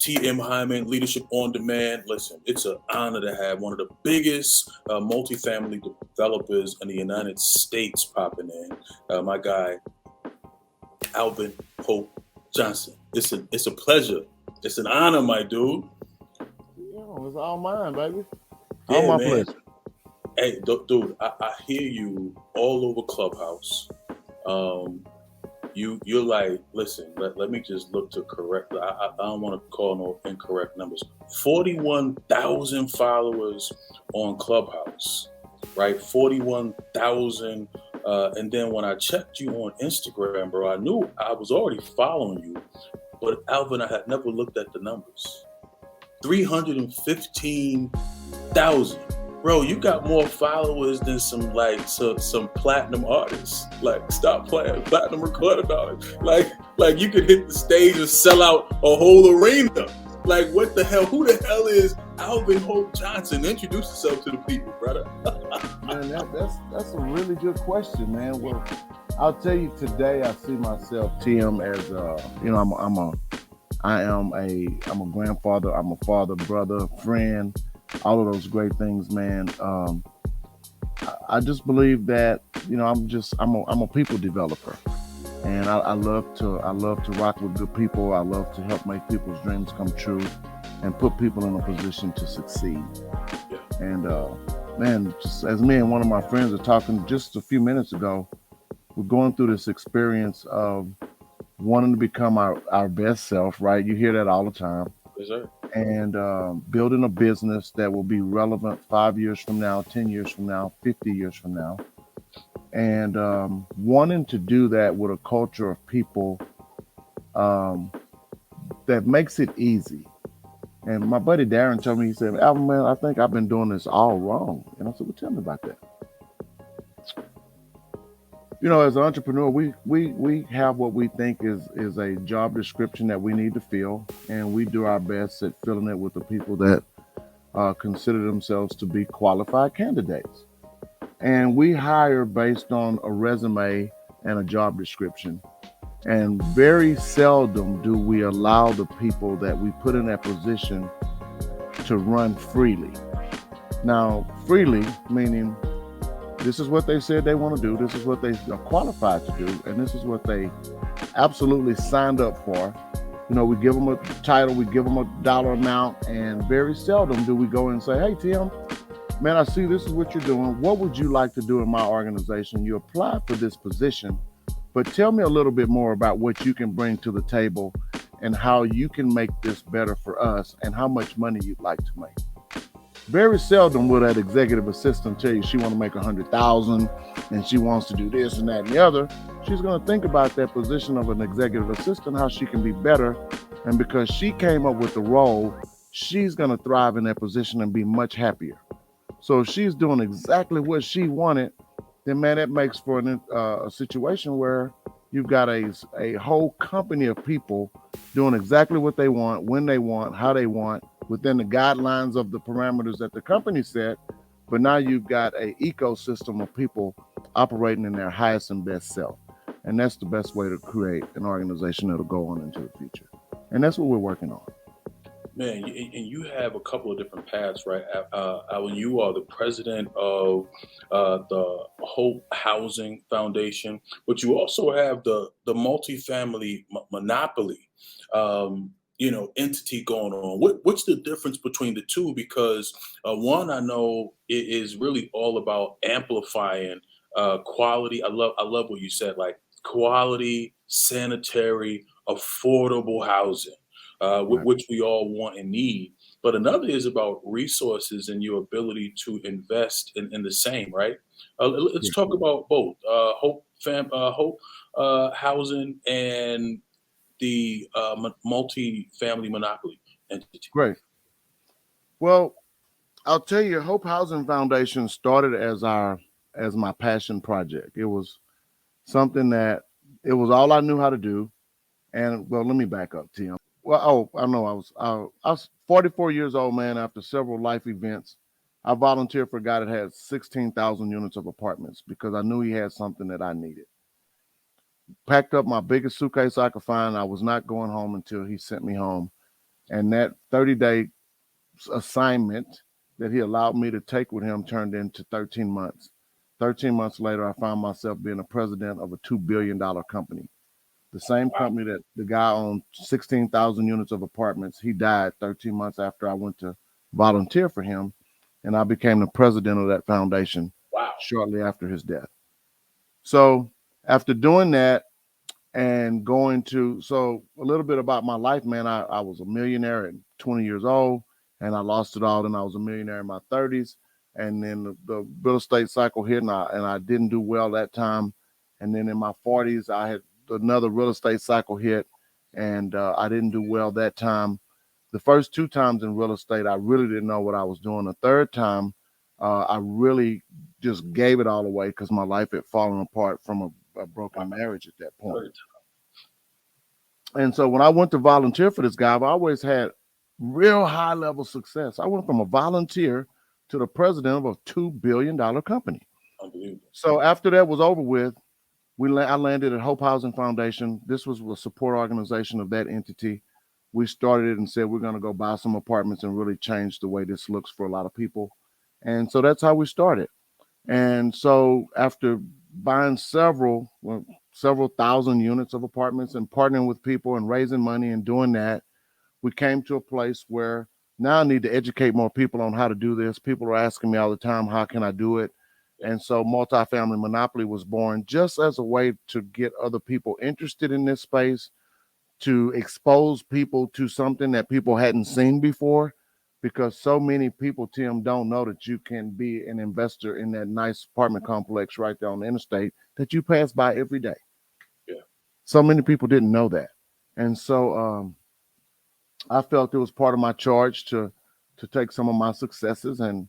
TM Hyman, Leadership on Demand. Listen, it's an honor to have one of the biggest multifamily developers in the United States popping in. My guy, Alvin Hope Johnson. It's a pleasure. It's an honor, my dude. Yeah, it's all mine, baby. All Yeah, my man. pleasure. Hey, dude, I hear you all over Clubhouse. Um, you're like, listen, let me just look to correct. I don't want to call no incorrect numbers. 41,000 followers on Clubhouse, right? 41,000. And then when I checked you on Instagram, bro, I knew I was already following you, but Alvin, I had never looked at the numbers. 315,000. Bro, you got more followers than some platinum artists. Like, stop playing. Platinum recording artists. Like you could hit the stage and sell out a whole arena. Like, what the hell? Who the hell is Alvin Hope Johnson? Introduce yourself to the people, brother. Man, that's a really good question, man. Well, I'll tell you today, I see myself, Tim, as I'm a grandfather, I'm a father, brother, friend, all of those great things, man. I just believe that I'm a people developer, and I love to rock with good people. I love to help make people's dreams come true, and put people in a position to succeed. Yeah. And man, just as me and one of my friends are talking just a few minutes ago, we're going through this experience of wanting to become our best self, right? You hear that all the time. Yes, sir. And building a business that will be relevant 5 years from now, 10 years from now, 50 years from now. And wanting to do that with a culture of people um, that makes it easy. And my buddy Darren told me, he said, Alvin, man, I think I've been doing this all wrong. And I said, well, tell me about that. As an entrepreneur, we have what we think is a job description that we need to fill, and we do our best at filling it with the people that consider themselves to be qualified candidates. And we hire based on a resume and a job description. And very seldom do we allow the people that we put in that position to run freely. Now, freely meaning this is what they said they want to do. This is what they are qualified to do. And this is what they absolutely signed up for. We give them a title, we give them a dollar amount, and very seldom do we go and say, hey, Tim, man, I see this is what you're doing. What would you like to do in my organization? You applied for this position, but tell me a little bit more about what you can bring to the table and how you can make this better for us and how much money you'd like to make. Very seldom will that executive assistant tell you she want to make 100,000 and she wants to do this and that and the other. She's going to think about that position of an executive assistant, how she can be better. And because she came up with the role, she's going to thrive in that position and be much happier. So if she's doing exactly what she wanted, then man, that makes for a situation where you've got a whole company of people doing exactly what they want, when they want, how they want, within the guidelines of the parameters that the company set. But now you've got an ecosystem of people operating in their highest and best self. And that's the best way to create an organization that'll go on into the future. And that's what we're working on. Man, and you have a couple of different paths, right? Alan, you are the president of the Hope Housing Foundation, but you also have the multifamily monopoly, entity going on. What's the difference between the two? Because one, I know it is really all about amplifying quality. I love what you said, like quality, sanitary, affordable housing, Right. which we all want and need. But another is about resources and your ability to invest in the same, right? Let's Yeah. talk about both Hope Housing and the multi-family monopoly entity. Great. Well, I'll tell you, Hope Housing Foundation started as my passion project. It was something that it was all I knew how to do. And well, let me back up, Tim. Well, I know I was 44 years old, man. After several life events, I volunteered for a guy that had 16,000 units of apartments because I knew he had something that I needed. Packed up my biggest suitcase I could find. I was not going home until he sent me home. And that 30-day assignment that he allowed me to take with him turned into 13 months. 13 months later, I found myself being a president of a $2 billion company. The same Wow. company that the guy owned 16,000 units of apartments. He died 13 months after I went to volunteer for him, and I became the president of that foundation Wow. shortly after his death. So after doing that, and going to so a little bit about my life, man. I was a millionaire at 20 years old, and I lost it all. Then I was a millionaire in my 30s, and then the real estate cycle hit, and I didn't do well that time. And then in my 40s, I had another real estate cycle hit, and I didn't do well that time. The first two times in real estate, I really didn't know what I was doing. The third time, I really just gave it all away because my life had fallen apart from a broken marriage at that point. And so when I went to volunteer for this guy, I've always had real high level success. I went from a volunteer to the president of a $2 billion company. Unbelievable. So after that was over with, I landed at Hope Housing Foundation. This was a support organization of that entity. We started it and said we're going to go buy some apartments and really change the way this looks for a lot of people. And so that's how we started. And so after buying several thousand units of apartments and partnering with people and raising money and doing that, we came to a place where now I need to educate more people on how to do this. People are asking me all the time, how can I do it? And so Multifamily Monopoly was born just as a way to get other people interested in this space, to expose people to something that people hadn't seen before, because so many people, Tim, don't know that you can be an investor in that nice apartment complex right there on the interstate that you pass by every day. Yeah. So many people didn't know that. And so I felt it was part of my charge to take some of my successes and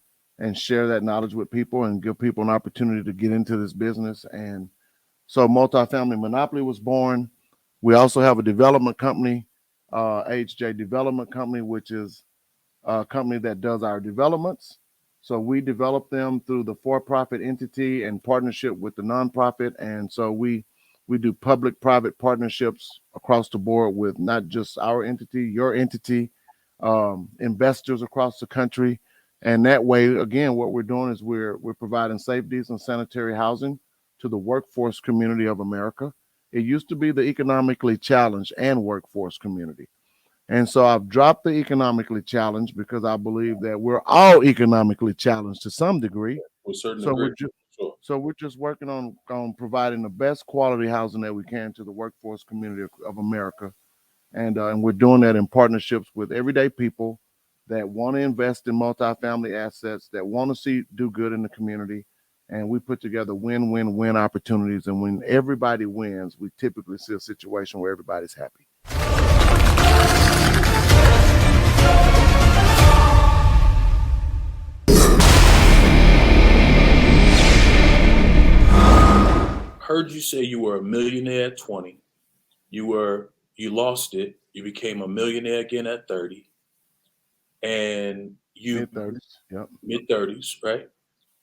share that knowledge with people and give people an opportunity to get into this business. And so Multifamily Monopoly was born. We also have a development company, HJ Development Company, which is a company that does our developments. So we develop them through the for-profit entity and partnership with the nonprofit. And so we do public-private partnerships across the board with not just our entity, your entity, investors across the country. And that way, again, what we're doing is we're providing safe, decent, sanitary housing to the workforce community of America. It used to be the economically challenged and workforce community. And so I've dropped the economically challenged because I believe that we're all economically challenged to some degree. To a certain So degree. Sure. we're just working on providing the best quality housing that we can to the workforce community of America, and we're doing that in partnerships with everyday people that want to invest in multifamily assets, that want to see do good in the community, and we put together win-win-win opportunities. And when everybody wins, we typically see a situation where everybody's happy. Heard you say you were a millionaire at 20. You lost it. You became a millionaire again at 30. And you Mid 30s. Yep. mid 30s, right?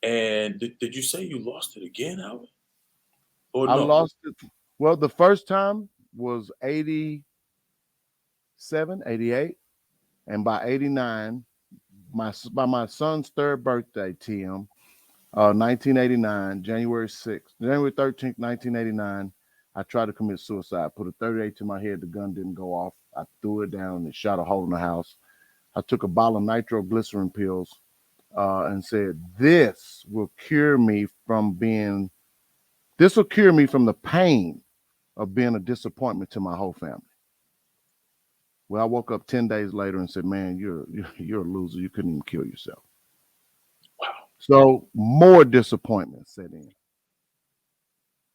And did you say you lost it again, Alvin? Or I no? lost it. Well, the first time was 87, 88. And by 89, by my son's third birthday, TM, 1989, January 13th, 1989, I tried to commit suicide. Put a 38 to my head. The gun didn't go off. I threw it down and shot a hole in the house. I took a bottle of nitroglycerin pills and said, this will cure me from the pain of being a disappointment to my whole family. Well, I woke up 10 days later and said, man, you're a loser. You couldn't even kill yourself. Wow. So more disappointment set in.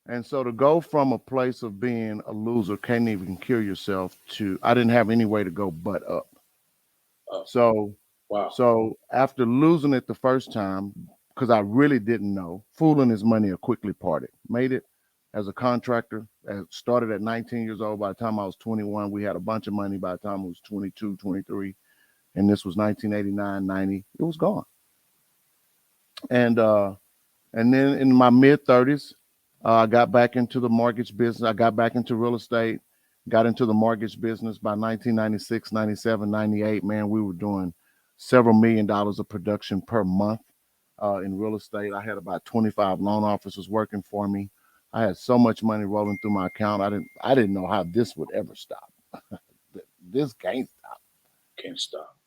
And so to go from a place of being a loser, can't even kill yourself, to I didn't have any way to go but up. So Wow. so after losing it the first time, because I really didn't know, fooling his money, I quickly parted. Made it as a contractor. Started at 19 years old. By the time I was 21, we had a bunch of money. By the time I was 22, 23, and this was 1989, 90, it was gone. And then in my mid 30s, I got back into the mortgage business. I got back into real estate, got into the mortgage business by 1996, 97, 98. Man, we were doing several $1 million of production per month in real estate. I had about 25 loan officers working for me. I had so much money rolling through my account. I didn't know how this would ever stop. This can't stop. Can't stop.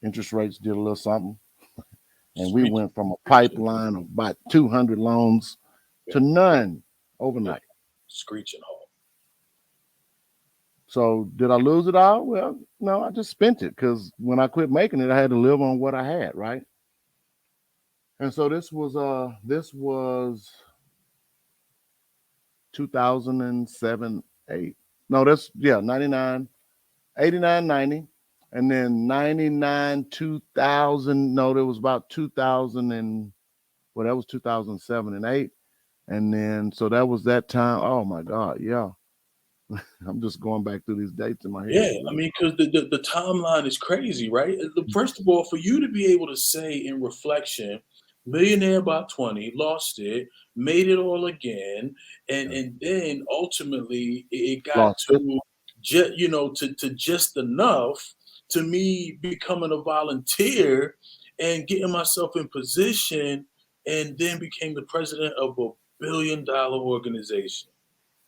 Interest rates did a little something, and we Screeching. went from a pipeline of about 200 loans Yeah, to none yeah. overnight. Screeching hard. So did I lose it all? Well, no, I just spent it because when I quit making it, I had to live on what I had, right? And so this was 2007, 8. No, that's yeah, 99, 89, 90. And then 99, 2000. No, there was about 2000 and well, that was 2007 and 8. And then so that was that time. Oh my God, yeah. I'm just going back through these dates in my head. Yeah, I mean, because the timeline is crazy, right? First of all, for you to be able to say in reflection, millionaire by 20, lost it, made it all again, Yeah. and then ultimately it got Lost it. to to just enough to me becoming a volunteer and getting myself in position, and then became the president of a $1 billion organization.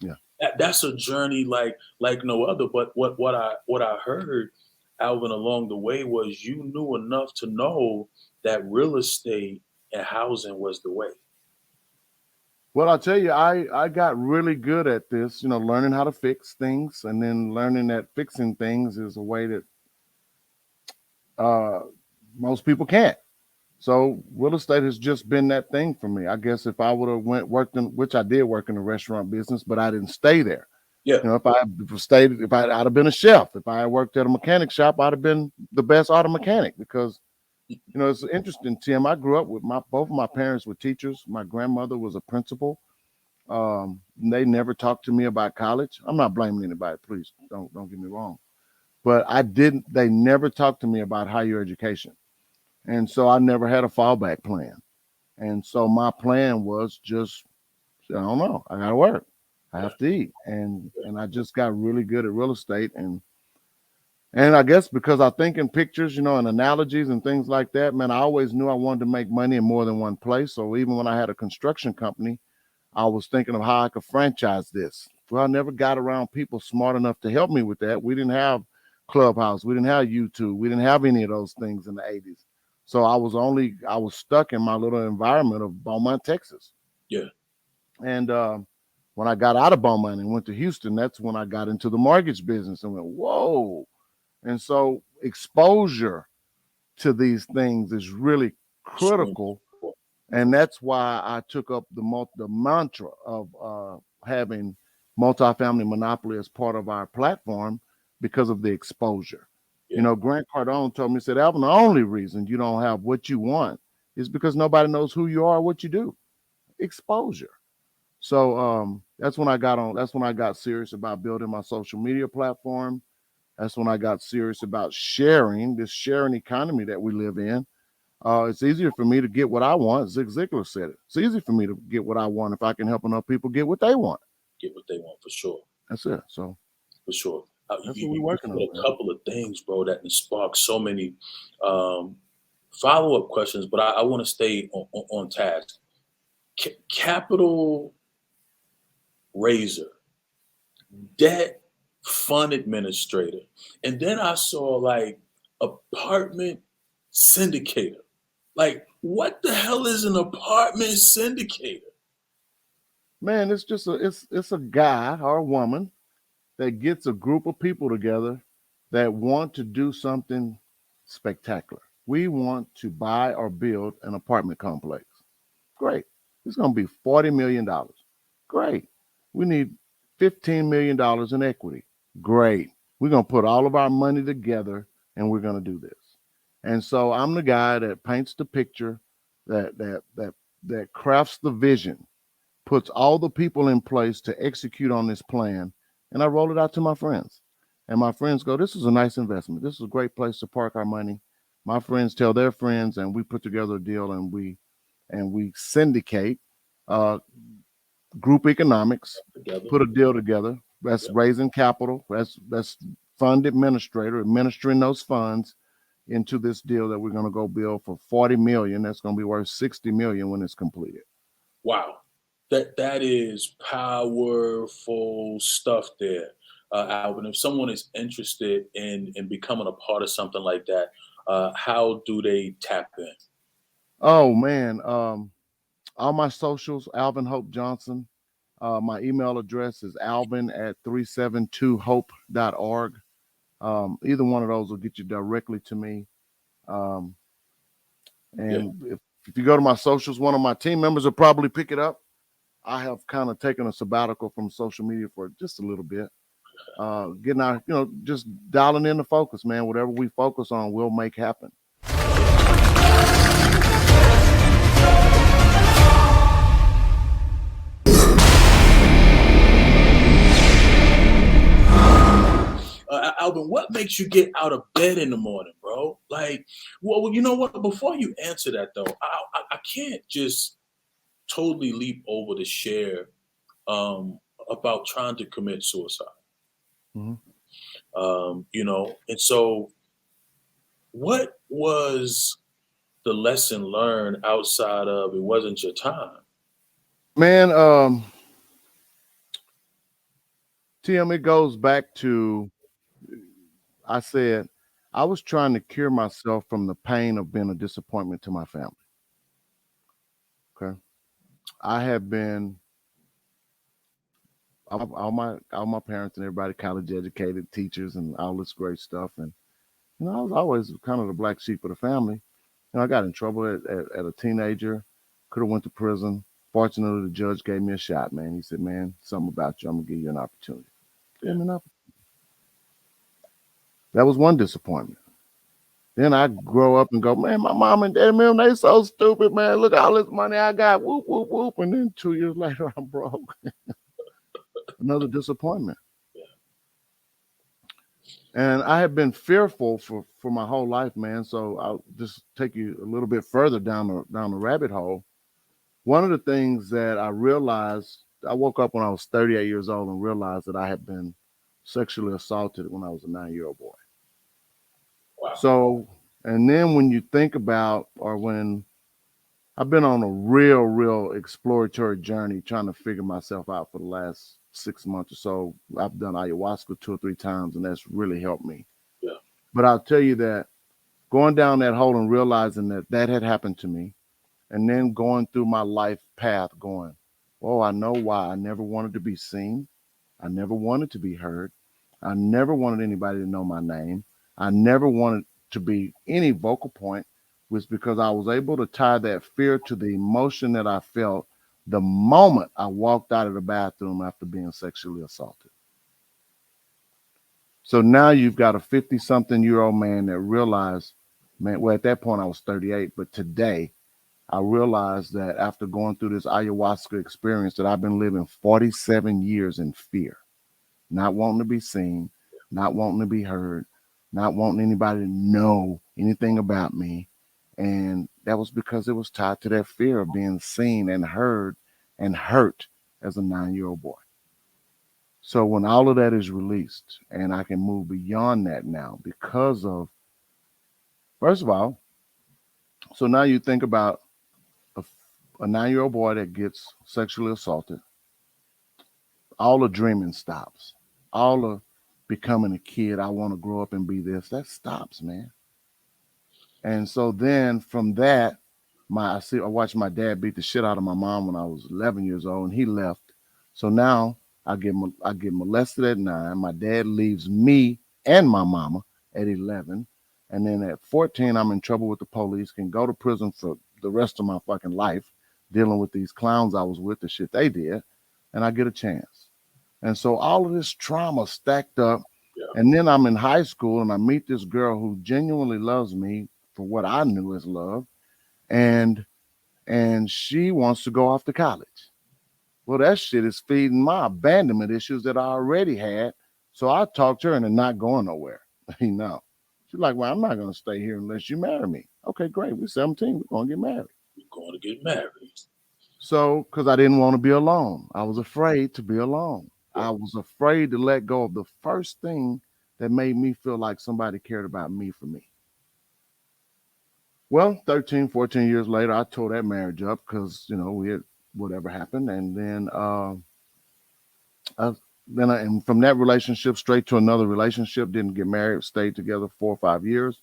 Yeah. That's a journey like no other. But what I heard, Alvin, along the way was you knew enough to know that real estate and housing was the way. Well, I'll tell you, I got really good at this, learning how to fix things and then learning that fixing things is a way that uh, most people can't. So real estate has just been that thing for me. I guess if I would have went worked in, which I did work in the restaurant business, but I didn't stay there. Yeah, If I stayed, if I'd have been a chef, if I had worked at a mechanic shop, I'd have been the best auto mechanic because it's interesting, Tim. I grew up with both of my parents were teachers. My grandmother was a principal. They never talked to me about college. I'm not blaming anybody, please don't get me wrong. But I didn't. They never talked to me about higher education, and so I never had a fallback plan. And so my plan was just I don't know. I gotta work. I yeah, have to eat, and I just got really good at real estate, and I guess because I think in pictures, and analogies and things like that, man, I always knew I wanted to make money in more than one place. So even when I had a construction company, I was thinking of how I could franchise this. Well, I never got around people smart enough to help me with that. We didn't have Clubhouse, we didn't have YouTube, we didn't have any of those things in the 80s. So I was stuck in my little environment of Beaumont, Texas. yeah, And when I got out of Beaumont and went to Houston, that's when I got into the mortgage business and went, whoa. And so exposure to these things is really extremely critical, important. and that's why I took up the mantra of having multifamily monopoly as part of our platform because of the exposure. Yeah, Grant Cardone told me, he said, Alvin, the only reason you don't have what you want is because nobody knows who you are, or what you do. Exposure. So that's when I got serious about building my social media platform. That's when I got serious about sharing this sharing economy that we live in. It's easier for me to get what I want. Zig Ziglar said it. It's easy for me to get what I want if I can help enough people get what they want. get what they want for sure, That's it. So for sure. that's You, what we're you working said on, a man. couple of things, bro, that sparked so many um, follow-up questions, but I want to stay on task. Capital raiser, debt fund administrator, and then I saw like apartment syndicator. Like, what the hell is an apartment syndicator? Man, it's a guy or a woman that gets a group of people together that want to do something spectacular. We want to buy or build an apartment complex. Great. It's going to be $40 million. Great. We need $15 million in equity. Great. We're going to put all of our money together and we're going to do this. And so I'm the guy that paints the picture, that crafts the vision, puts all the people in place to execute on this plan, and I roll it out to my friends. And my friends go, "This is a nice investment. This is a great place to park our money." My friends tell their friends, and we put together a deal, and we syndicate uh, group economics, Together. put a deal together. That's Yeah. raising capital. That's fund administrator administering those funds into this deal that we're going to go build for 40 million. That's going to be worth 60 million when it's completed. Wow. That is powerful stuff there, Alvin. If someone is interested in becoming a part of something like that, how do they tap in? Oh man, all my socials, Alvin Hope Johnson. My email address is alvin at 372hope.org. Either one of those will get you directly to me. Um, Yeah. and if you go to my socials, one of my team members will probably pick it up. I have kind of taken a sabbatical from social media for just a little bit. Getting our, just dialing in the focus, man. Whatever we focus on, we'll make happen. Alvin, what makes you get out of bed in the morning, bro? Like, well, you know what? Before you answer that, though, I can't just totally leap over to share about trying to commit suicide. Mhm. And so what was the lesson learned outside of it wasn't your time? Man, Tim, it goes back to I said I was trying to cure myself from the pain of being a disappointment to my family. Okay, I have been all my parents and everybody college educated, teachers, and all this great stuff, and I was always kind of the black sheep of the family. I got in trouble at a teenager, could have went to prison. Fortunately, the judge gave me a shot, man. He said, "Man, something about you. I'm gonna give you an opportunity." Yeah. Gave me an opportunity. That was one disappointment. Then I grow up and go, man, my mom and dad, man, they so stupid, man. Look at all this money I got. Whoop, whoop, whoop. And then 2 years later, I'm broke. Another disappointment. Yeah. And I have been fearful for my whole life, man. So I'll just take you a little bit further down the rabbit hole. One of the things that I realized, I woke up when I was 38 years old and realized that I had been sexually assaulted when I was a 9-year-old boy. Wow. So, and then when you think about, or when I've been on a real exploratory journey trying to figure myself out for the last 6 months or so. I've done ayahuasca 2 or 3 times, and that's really helped me. Yeah. But I'll tell you that going down that hole and realizing that that had happened to me, and then going through my life path going, oh, I know why I never wanted to be seen. I never wanted to be heard. I never wanted anybody to know my name. I never wanted to be any vocal point, was because I was able to tie that fear to the emotion that I felt the moment I walked out of the bathroom after being sexually assaulted. So now you've got a 50 something year old man that realized, man, well, at that point I was 38, but today I realized that after going through this ayahuasca experience that I've been living 47 years in fear, not wanting to be seen, not wanting to be heard, not wanting anybody to know anything about me. And that was because it was tied to that fear of being seen and heard and hurt as a 9-year-old boy. So when all of that is released and I can move beyond that now because of, first of all, so now you think about a, a 9-year-old boy that gets sexually assaulted, all the dreaming stops. All the becoming a kid, I want to grow up and be this, that stops, man. And so then from that, I watched my dad beat the shit out of my mom when I was 11 years old, and he left. So now I get molested at 9. My dad leaves me and my mama at 11, and then at 14, I'm in trouble with the police. Can go to prison for the rest of my fucking life, dealing with these clowns I was with, the shit they did, and I get a chance. And so all of this trauma stacked up. Yeah. And then I'm in high school and I meet this girl who genuinely loves me for what I knew as love. And she wants to go off to college. Well, that shit is feeding my abandonment issues that I already had. So I talked to her and they're not going nowhere. No. She's like, well, I'm not going to stay here unless you marry me. Okay, great. We're 17. We're going to get married. You're going to get married. So, because I didn't want to be alone, I was afraid to be alone. Yeah. I was afraid to let go of the first thing that made me feel like somebody cared about me for me. Well, 13, 14 years later, I tore that marriage up because, we had whatever happened. And then, I, and from that relationship straight to another relationship, didn't get married, stayed together 4 or 5 years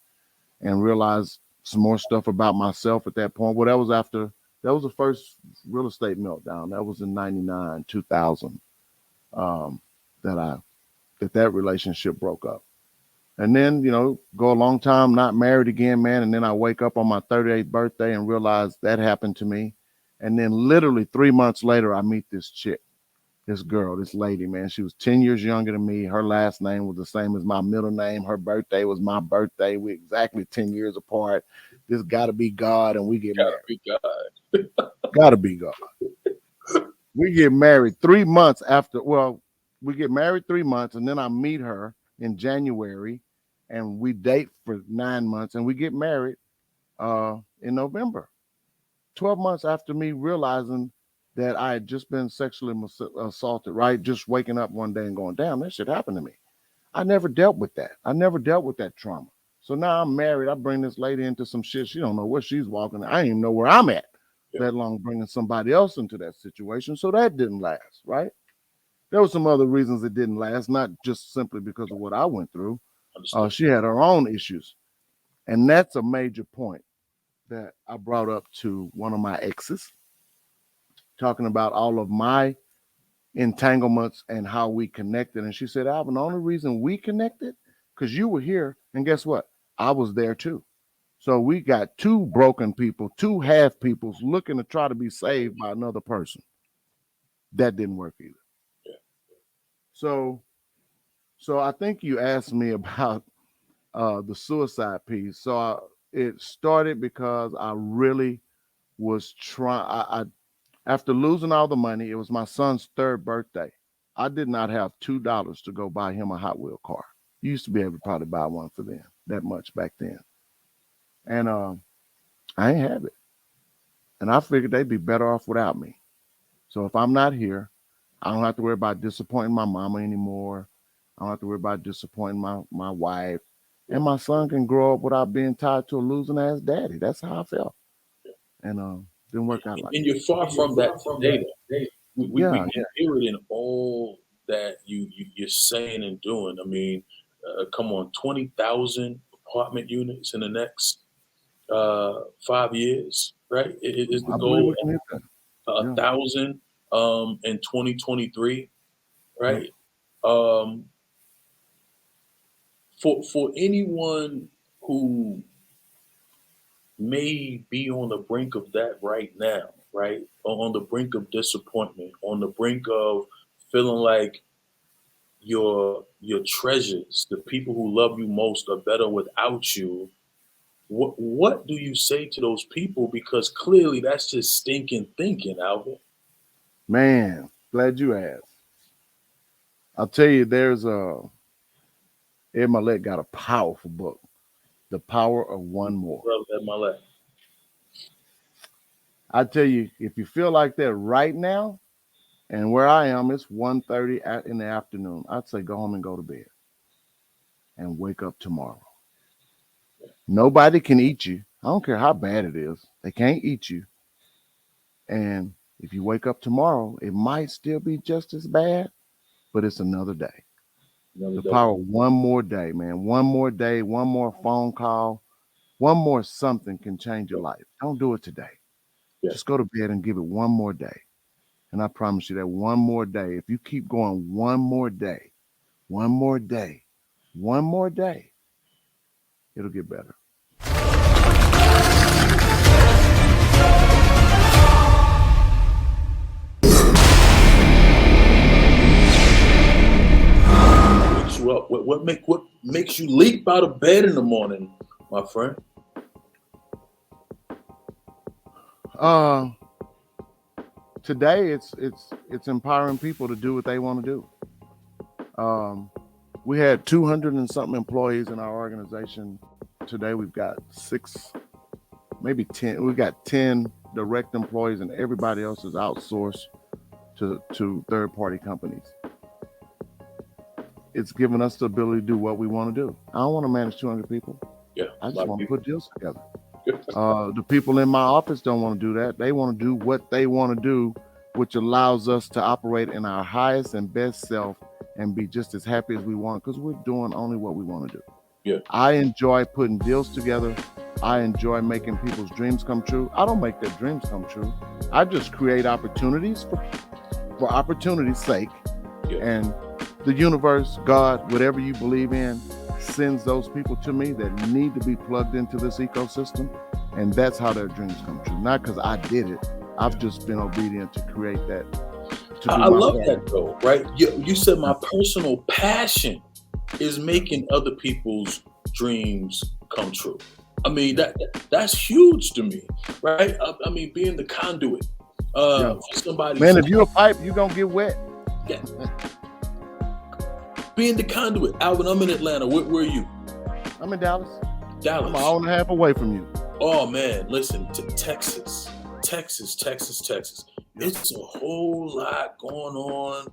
and realized some more stuff about myself at that point. Well, that was the first real estate meltdown. That was in 99, 2000, um, that that relationship broke up. And then, go a long time not married again, man. And then I wake up on my 38th birthday and realize that happened to me. And then literally 3 months later, I meet this chick, this girl, this lady, man. She was 10 years younger than me. Her last name was the same as my middle name. Her birthday was my birthday. We exactly 10 years apart. This got to be God. And we get Gotta married. be God. Got to be God. We get married 3 months after. Well, we get married 3 months, and then I meet her in January, and we date for 9 months, and we get married in November. 12 months after me realizing that I had just been sexually assaulted, right? Just waking up one day and going, damn, that shit happened to me. I never dealt with that. I never dealt with that trauma. So now I'm married. I bring this lady into some shit. She don't know where she's walking. I didn't even know where I'm at, Yeah. let alone bringing somebody else into that situation. So that didn't last, right? There were some other reasons it didn't last, not just simply because of what I went through. Understood. She had her own issues. And that's a major point that I brought up to one of my exes, talking about all of my entanglements and how we connected. And she said, Alvin, the only reason we connected, because you were here. And guess what? I was there too. So we got two broken people, two half peoples looking to try to be saved by another person. That didn't work either. Yeah. So I think you asked me about the suicide piece. It started because I really was trying. After losing all the money, it was my son's third birthday. I did not have $2 to go buy him a Hot Wheel car. You used to be able to probably buy one for them that much back then, and I ain't have it. And I figured they'd be better off without me. So if I'm not here, I don't have to worry about disappointing my mama anymore. I don't have to worry about disappointing my wife. And my son can grow up without being tied to a losing ass daddy. That's how I felt. And didn't work out like And that. you're far from that today, though. We Yeah, can hear it in all that you're saying and doing. I mean, come on, 20,000 apartment units in the next 5 years, right? Is the I believe goal we can hit that. a Yeah, thousand in 2023, yep. right? Um, for anyone who may be on the brink of that right now, right? On the brink of disappointment, on the brink of feeling like your treasures, the people who love you most, are better without you. What do you say to those people? Because clearly that's just stinking thinking, Alvin. Man, glad you asked. I'll tell you, there's Ed Mylett got a powerful book, The Power of One More. Brother at my left. I tell you, if you feel like that right now, and where I am, it's 1:30 in the afternoon. I'd say go home and go to bed and wake up tomorrow. Nobody can eat you. I don't care how bad it is. They can't eat you. And if you wake up tomorrow, it might still be just as bad, but it's another day. Another The day. power of one more day, man. One more day, one more phone call, one more something can change your Yeah. life. Don't do it today. Yeah. Just go to bed and give it one more day. And I promise you that one more day, if you keep going one more day, one more day, one more day, it'll get better. Wakes you up. What makes you leap out of bed in the morning, my friend? Uh Today it's empowering people to do what they want to do. We had 200 and something employees in our organization. Today we've got six, maybe 10. We got 10 direct employees, and everybody else is outsourced to third party companies. it's given us the ability to do what we want to do. I don't want to manage 200 people. Yeah, I a just lot of want to people. put deals together. The people in my office don't want to do that. They want to do what they want to do, which allows us to operate in our highest and best self and be just as happy as we want because we're doing only what we want to do. Yeah. I enjoy putting deals together. I enjoy making people's dreams come true. I don't make their dreams come true. I just create opportunities for opportunity's sake. Yeah. And the universe, God, whatever you believe in, sends those people to me that need to be plugged into this ecosystem. And that's how their dreams come true. Not because I did it. I've just been obedient to create that. I love that though, right? You said my personal passion is making other people's dreams come true. I mean, that's huge to me, right? I mean, being the conduit for somebody. Man, if you're a pipe, you're going to get wet. Yeah. Being the conduit. Alvin, I'm in Atlanta. Where are you? I'm in Dallas. Dallas. I'm an hour and a half away from you. Oh, man. Listen, Texas. It's a whole lot going on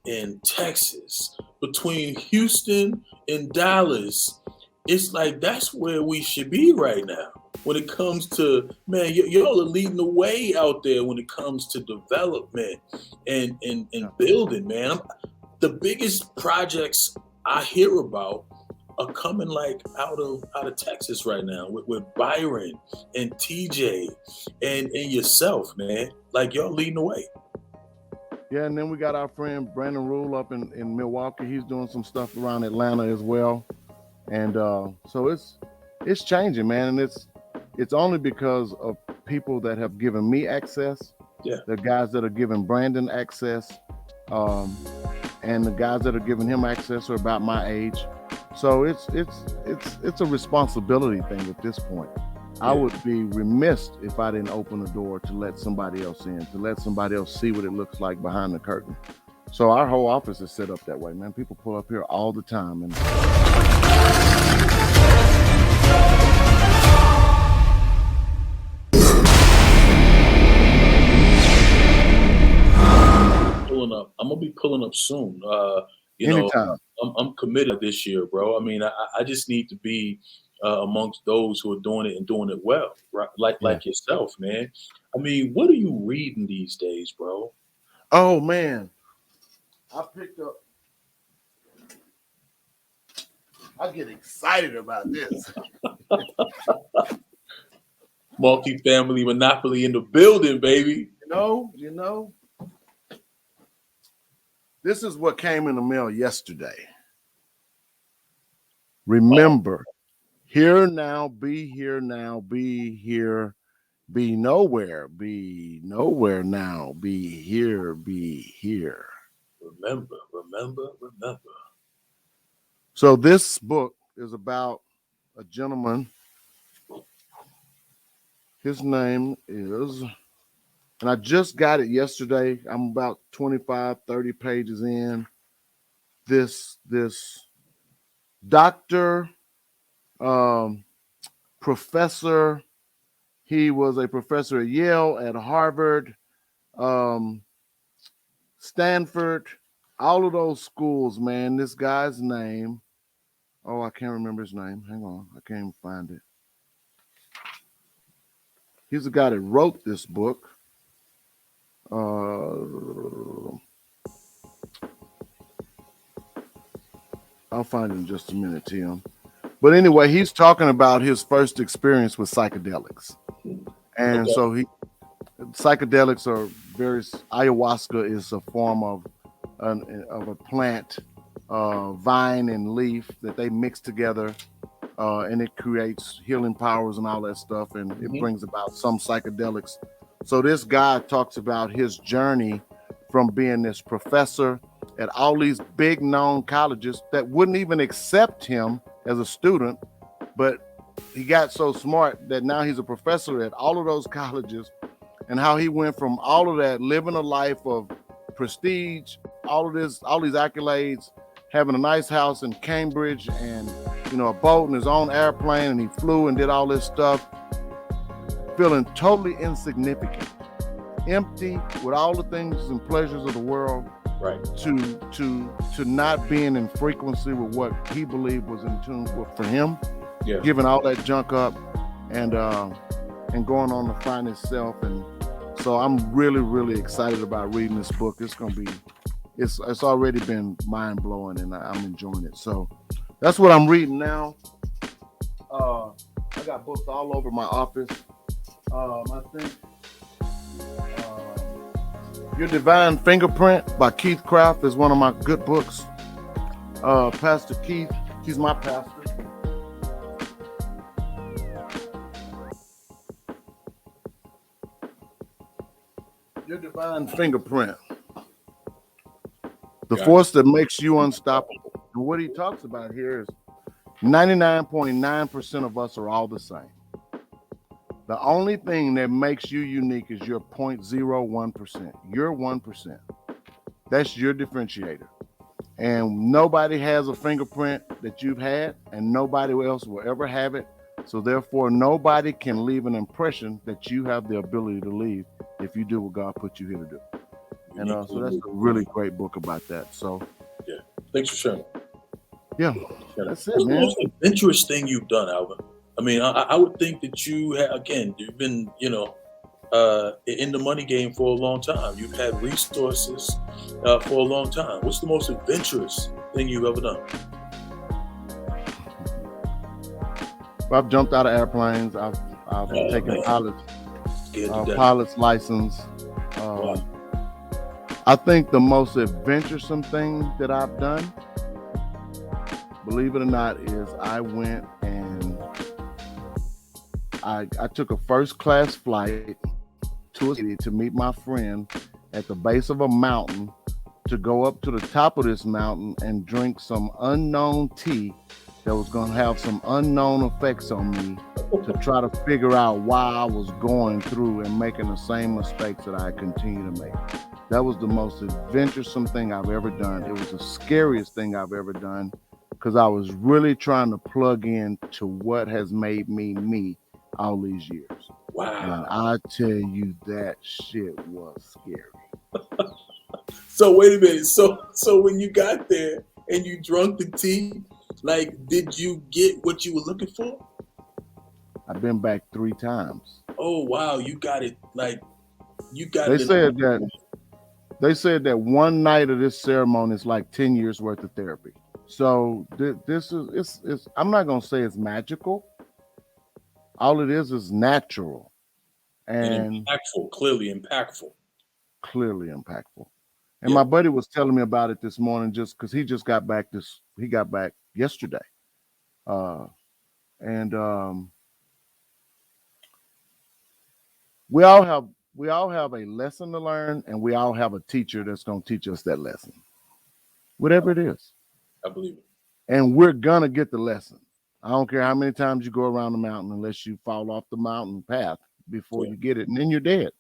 in Texas. Between Houston and Dallas, it's like that's where we should be right now. When it comes to, man, y'all are leading the way out there when it comes to development and building, man. The biggest projects I hear about are coming like out of Texas right now with Byron and TJ and yourself, man. Like y'all leading the way. Yeah, and then we got our friend Brandon Rule up in Milwaukee. He's doing some stuff around Atlanta as well. And so it's changing, man. And it's only because of people that have given me access. Yeah. The guys that are giving Brandon access. And the guys that are giving him access are about my age. So it's a responsibility thing at this point. Yeah. I would be remiss if I didn't open the door to let somebody else in, to let somebody else see what it looks like behind the curtain. So our whole office is set up that way, man. People pull up here all the time. And I'm gonna be pulling up soon. Anytime. I'm committed this year, bro. I mean, I just need to be amongst those who are doing it and doing it well, right? Like yourself, man. I mean, what are you reading these days, bro? Oh man, I picked up. I get excited about this. Multifamily monopoly in the building, baby. You know. This is what came in the mail yesterday. Remember, here now, be here now, be here, be nowhere now, be here. Remember. So this book is about a gentleman. His name is, and I just got it yesterday. I'm about 25, 30 pages in. This doctor, professor, he was a professor at Yale, at Harvard, Stanford, all of those schools, man. This guy's name, I can't remember his name. Hang on, I can't even find it. He's the guy that wrote this book. I'll find it in just a minute, Tim. But anyway, he's talking about his first experience with psychedelics. And so psychedelics are ayahuasca is a form of a plant, vine and leaf that they mix together, and it creates healing powers and all that stuff, and it brings about some psychedelics. So this guy talks about his journey from being this professor at all these big known colleges that wouldn't even accept him as a student, but he got so smart that now he's a professor at all of those colleges, and how he went from all of that, living a life of prestige, all these accolades, having a nice house in Cambridge and a boat and his own airplane, and he flew and did all this stuff, feeling totally insignificant, empty with all the things and pleasures of the world, Right. to not being in frequency with what he believed was in tune with for him, Yeah. giving all that junk up and going on to find himself. And so I'm really excited about reading this book. It's gonna be it's already been mind blowing, and I'm enjoying it. So that's what I'm reading now. I got books all over my office. I think Your Divine Fingerprint by Keith Craft is one of my good books. Pastor Keith, he's my pastor. Your Divine Fingerprint. The force that makes you unstoppable. And what he talks about here is 99.9% of us are all the same. The only thing that makes you unique is your 0.01%. Your 1%. That's your differentiator. And nobody has a fingerprint that you've had, and nobody else will ever have it. So therefore, nobody can leave an impression that you have the ability to leave if you do what God put you here to do. And so that's a really great book about that. So yeah, thanks for sharing. Yeah, that's it, What's man. the most adventurous thing you've done, Alvin? I mean, I would think that you have, again, you've been, in the money game for a long time. You've had resources for a long time. What's the most adventurous thing you've ever done? I've jumped out of airplanes. I've taken pilot's license. Wow. I think the most adventuresome thing that I've done, believe it or not, is I went and I took a first class flight to a city to meet my friend at the base of a mountain, to go up to the top of this mountain and drink some unknown tea that was going to have some unknown effects on me, to try to figure out why I was going through and making the same mistakes that I continue to make. That was the most adventuresome thing I've ever done. It was the scariest thing I've ever done, because I was really trying to plug in to what has made me me all these years. Wow. And I tell you, that shit was scary. So wait a minute. So when you got there and you drunk the tea, like, did you get what you were looking for? I've been back 3 times. Oh wow, you got it. Like, you got They it. They said that one night of this ceremony is like 10 years worth of therapy. So this is I'm not gonna say it's magical. All it is natural and impactful. Clearly impactful. And my buddy was telling me about it this morning, just because he just got back yesterday. We all have a lesson to learn, and we all have a teacher that's going to teach us that lesson, whatever it is. I believe it. And we're going to get the lesson. I don't care how many times you go around the mountain, unless you fall off the mountain path before you get it, and then you're dead.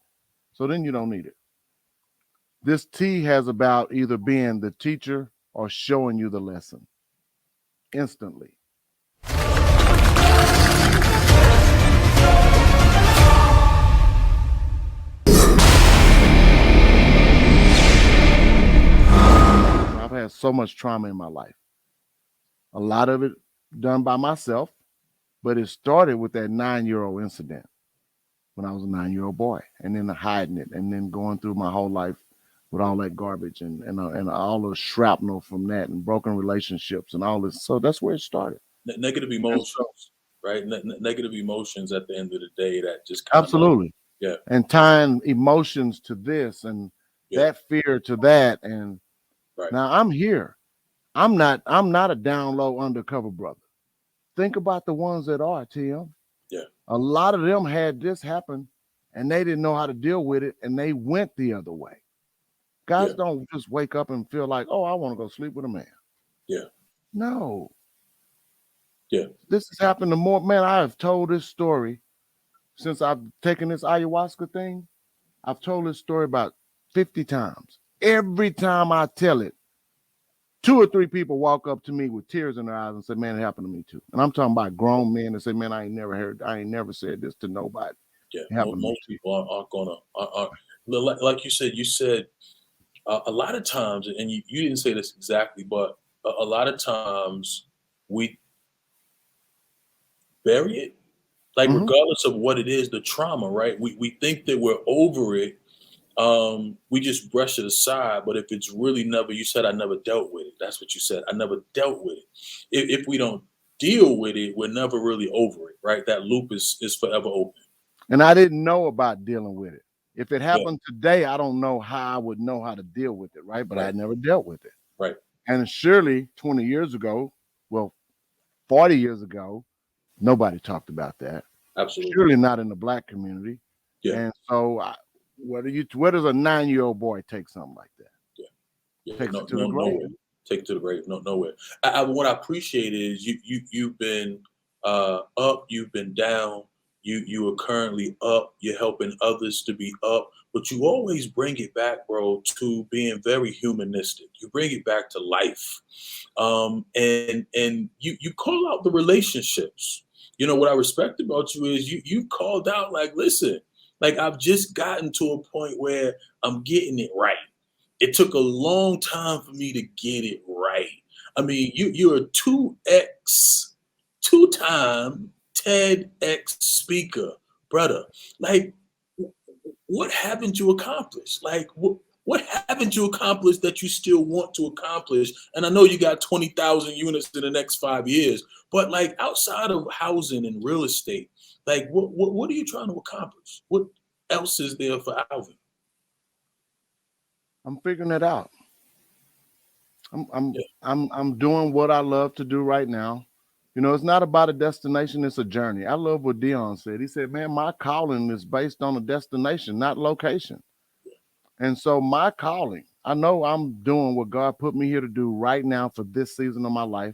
So then you don't need it. This tea has about either being the teacher or showing you the lesson instantly. I've had so much trauma in my life. A lot of it done by myself, but it started with that 9-year-old incident when I was a 9-year-old boy, and then hiding it, and then going through my whole life with all that garbage and all the shrapnel from that, and broken relationships and all this. So that's where it started. Negative emotions, right? Negative emotions at the end of the day that just absolutely. Yeah. And tying emotions to this and that fear to that. And now I'm here. I'm not a down low undercover brother. Think about the ones that are, Tim. Yeah. A lot of them had this happen and they didn't know how to deal with it, and they went the other way. Guys don't just wake up and feel like, oh, I want to go sleep with a man. Yeah. No. Yeah. This has happened to more. Man, I have told this story since I've taken this ayahuasca thing. I've told this story about 50 times. Every time I tell it, 2 or 3 people walk up to me with tears in their eyes and say, man, it happened to me too. And I'm talking about grown men that say, man, I ain't never said this to nobody. Yeah. Most people aren't gonna, like you said, A lot of times, and you didn't say this exactly, but a lot of times we bury it, like Hmm. regardless of what it is, the trauma, right? We think that we're over it. We just brush it aside. But if it's really never, you said I never dealt with it. That's what you said. I never dealt with it. If we don't deal with it, we're never really over it, right? That loop is forever open. And I didn't know about dealing with it. If it Yeah, happened today, I don't know how I would know how to deal with it, right? But I right, never dealt with it. right. And surely 20 years ago, well, 40 years ago, nobody talked about that. Absolutely. Surely not in the black community. Yeah, And so, where does a 9-year-old boy take something like that? yeah, yeah. Takes No, it to the no, grave. nowhere. Take it to the grave. No, nowhere. What I appreciate is you've been up, you've been down. You are currently up. You're helping others to be up, but you always bring it back, bro, to being very humanistic. You bring it back to life, and you call out the relationships. You know what I respect about you is you called out like, listen, like I've just gotten to a point where I'm getting it right. It took a long time for me to get it right. I mean, you're a 2-time TEDx speaker, brother. Like, what haven't you accomplished? Like, what haven't you accomplished that you still want to accomplish? And I know you got 20,000 units in the next 5 years, but like outside of housing and real estate, like what are you trying to accomplish? What else is there for Alvin? I'm figuring it out. I'm I'm Yeah, I'm doing what I love to do right now. You know, it's not about a destination, it's a journey. I love what Dion said. He said, "Man, my calling is based on a destination, not location." And so my calling, I know I'm doing what God put me here to do right now for this season of my life.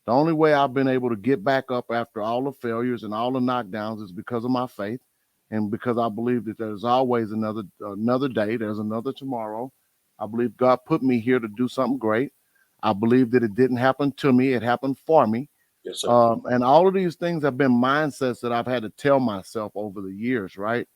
The only way I've been able to get back up after all the failures and all the knockdowns is because of my faith and because I believe that there's always another day, there's another tomorrow. I believe God put me here to do something great. I believe that it didn't happen to me, it happened for me. yes, sir. And all of these things have been mindsets that I've had to tell myself over the years, right?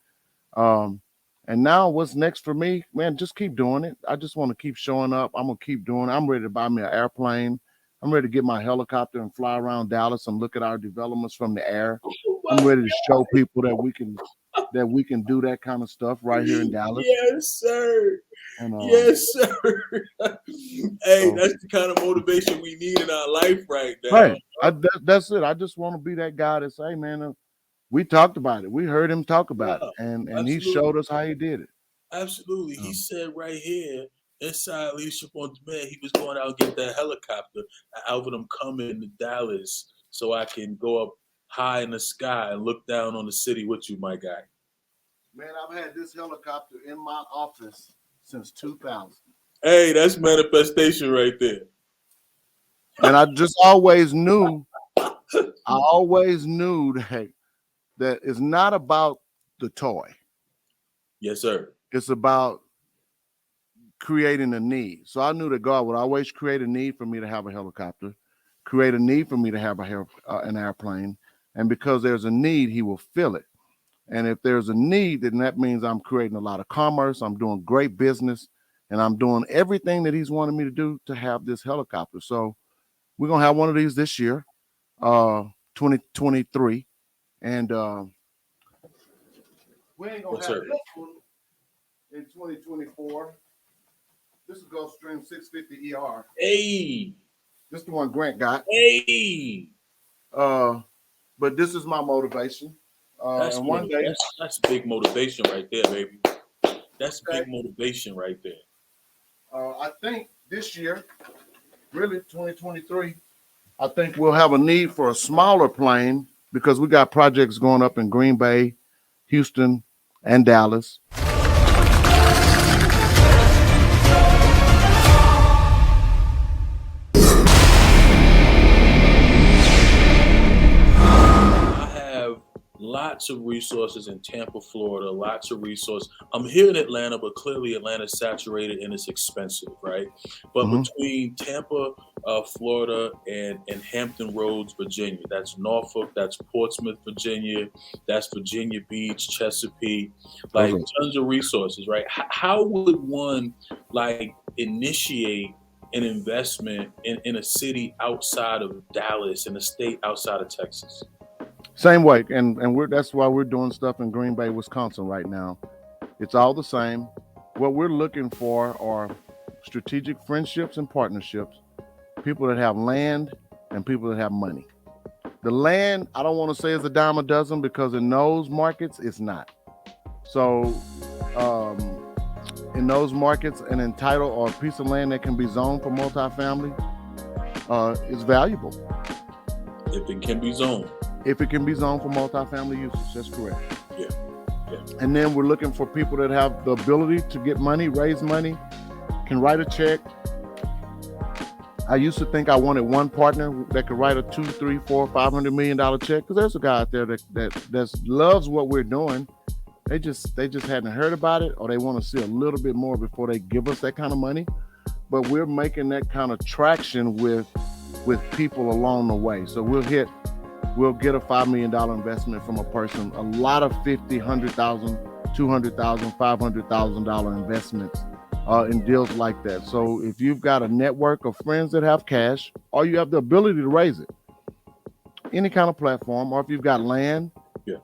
Um, and now what's next for me, man, just keep doing it. I just want to keep showing up. I'm gonna keep doing it. I'm ready to buy me an airplane. I'm ready to get my helicopter and fly around Dallas and look at our developments from the air. Oh I'm my ready to show people that we can do that kind of stuff right here in Dallas. Yes, sir. And Yes, sir. Hey, so that's the kind of motivation we need in our life right now. right, that's it. I just want to be that guy that say, man, we talked about it. We heard him talk about it, Yeah, and he absolutely. showed us how he did it. Absolutely. He Um, said right here, inside Leadership on Demand, he was going out and get that helicopter. Alvin, I'm coming to Dallas so I can go up high in the sky and look down on the city with you, my guy. Man, I've had this helicopter in my office since 2000. Hey, that's manifestation right there. And I always knew that it's not about the toy. Yes, sir. It's about creating a need. So I knew that God would always create a need for me to have a helicopter, create a need for me to have an airplane. And because there's a need, he will fill it. And if there's a need, then that means I'm creating a lot of commerce. I'm doing great business and I'm doing everything that he's wanted me to do to have this helicopter. So we're going to have one of these this year, 2023. And we ain't going Yes, to have sir. this one in 2024. This is Gulfstream 650 ER. Hey, This is the one Grant got. hey. But this is my motivation. That's And what one day, that's big motivation right there, baby. That's okay, big motivation right there. I think this year, really 2023, I think we'll have a need for a smaller plane because we got projects going up in Green Bay, Houston, and Dallas. I have lots of resources in Tampa, Florida, lots of resources. I'm here in Atlanta, but clearly Atlanta's saturated and it's expensive, right? But Mhm. between Tampa, Florida, and Hampton Roads, Virginia. That's Norfolk, that's Portsmouth, Virginia, that's Virginia Beach, Chesapeake, Those like are tons of resources, right? How would one like initiate an investment in a city outside of Dallas, in a state outside of Texas? same way, and we're that's why we're doing stuff in Green Bay, Wisconsin right now. It's all the same. What we're looking for are strategic friendships and partnerships, people that have land and people that have money. The land, I don't want to say is a dime a dozen because in those markets, it's not. So, um, in those markets, an entitled or a piece of land that can be zoned for multifamily is valuable. If it can be zoned. If it can be zoned for multifamily usage, that's correct. Yeah. Yeah. And then we're looking for people that have the ability to get money, raise money, can write a check. I used to think I wanted one partner that could write a $2, $3, $4, $500 million check because there's a guy out there that loves what we're doing. They just hadn't heard about it, or they want to see a little bit more before they give us that kind of money. But we're making that kind of traction with people along the way. So we'll get a $5 million investment from a person. A lot of $50,000, $100,000, $200,000, $500,000 investments in deals like that. So if you've got a network of friends that have cash, or you have the ability to raise it, any kind of platform, or if you've got land, Yeah.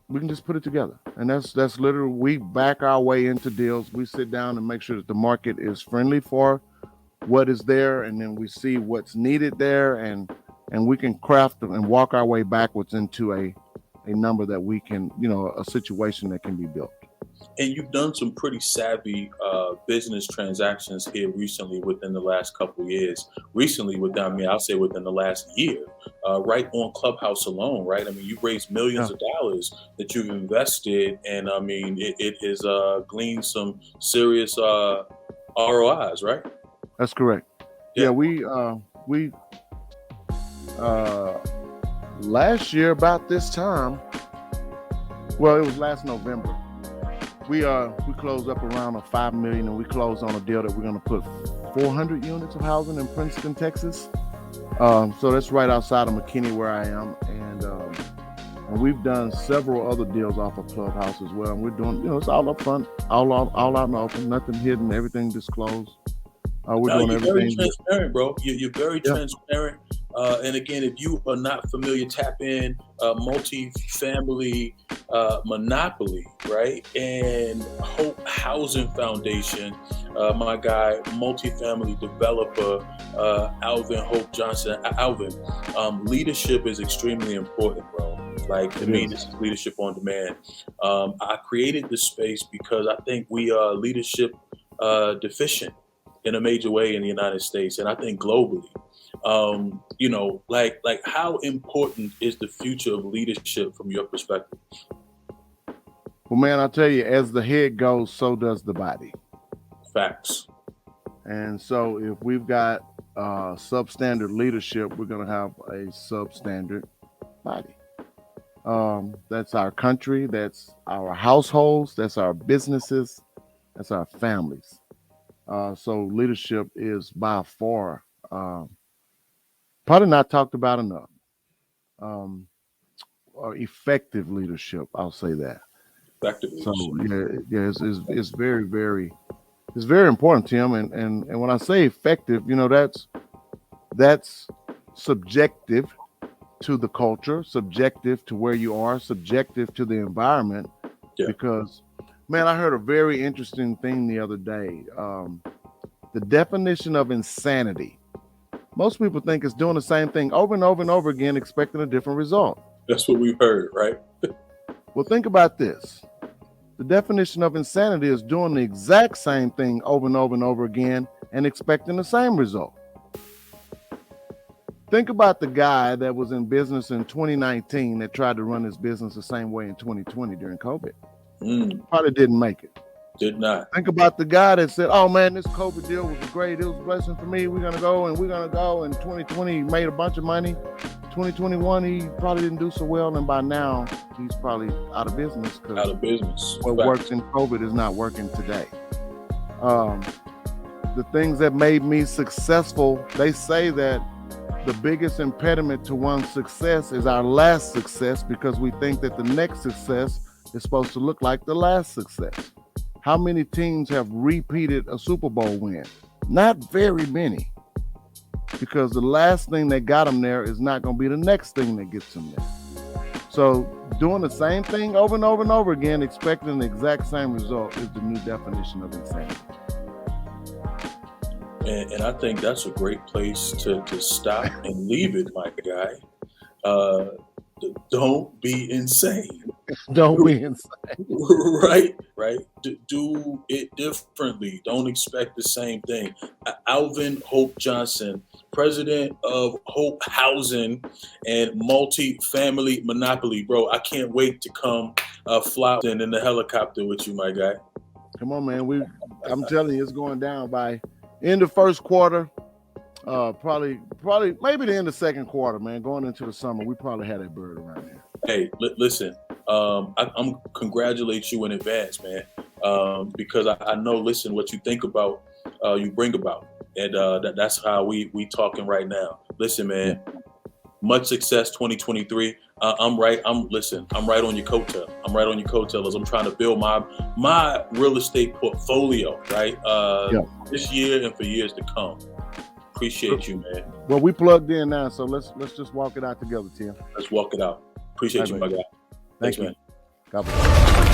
we can just put it together. And that's literally, we back our way into deals. We sit down and make sure that the market is friendly for what is there, and then we see what's needed there, and we can craft and walk our way backwards into a number that we can, a situation that can be built. And you've done some pretty savvy business transactions here recently within the last couple of years. Recently, I'll say within the last year, right on Clubhouse alone, right? I mean, you've raised millions Yeah. of dollars that you've invested, and I mean, it has gleaned some serious ROIs, right? That's correct. Yeah. Yeah, we last year about this time, well, it was last November. We closed up around a $5 million, and we closed on a deal that we're going to put 400 units of housing in Princeton, Texas. So that's right outside of McKinney where I am, and we've done several other deals off of Clubhouse as well. And we're doing, it's all up front, all out in the open, nothing hidden, everything disclosed. We're doing You're everything. very transparent, bro. You're very Yeah. transparent. And again, if you are not familiar, tap in multifamily monopoly, right? And Hope Housing Foundation, my guy, multifamily developer, Alvin Hope Johnson. Alvin, leadership is extremely important, bro. Like, to me, this is leadership on demand. I created this space because I think we are leadership deficient in a major way in the United States, and I think globally. Like how important is the future of leadership from your perspective? Well, man, I'll tell you, as the head goes, so does the body. Facts. And so if we've got substandard leadership, we're going to have a substandard body. That's our country, that's our households, that's our businesses, that's our families. So leadership is by far probably not talked about enough. Or effective leadership, I'll say that. Effective So leadership. yeah, it's very, very, it's very important, Tim. And when I say effective, that's subjective to the culture, subjective to where you are, subjective to the environment. Yeah. Because, man, I heard a very interesting thing the other day. The definition of insanity. Most people think it's doing the same thing over and over and over again, expecting a different result. That's what we've heard, right? Well, think about this. The definition of insanity is doing the exact same thing over and over and over again and expecting the same result. Think about the guy that was in business in 2019 that tried to run his business the same way in 2020 during COVID. Probably didn't make it. Did not. Think about the guy that said, oh man, this COVID deal was great. It was a blessing for me. We're going to go. And 2020, he made a bunch of money. 2021, he probably didn't do so well. And by now, he's probably out of business. Out of business. What works in COVID is not working today. the things that made me successful, they say that the biggest impediment to one's success is our last success, because we think that the next success is supposed to look like the last success. How many teams have repeated a Super Bowl win? Not very many, because the last thing that got them there is not going to be the next thing that gets them there. So doing the same thing over and over and over again, expecting the exact same result, is the new definition of insanity. And I think that's a great place to stop and leave it, my guy. Don't be insane. Don't be insane. Right. Do it differently. Don't expect the same thing. Alvin Hope Johnson, president of Hope Housing and Multi-Family Monopoly. Bro, I can't wait to come fly in the helicopter with you, my guy. Come on, man. I'm telling you, it's going down by end of first quarter. Probably maybe the end of second quarter, man. Going into the summer, we probably had that bird around here. Hey, listen, I'm congratulate you in advance, man, because I know, listen, what you think about, you bring about, and that's how we talking right now. Listen, man, much success 2023. I'm right on your coattail. I'm right on your coattail as I'm trying to build my real estate portfolio, right? This year and for years to come. Appreciate you, man. Well, we plugged in now, so let's just walk it out together, Tim. Let's walk it out. Appreciate you, my guy. Thanks, man. God bless.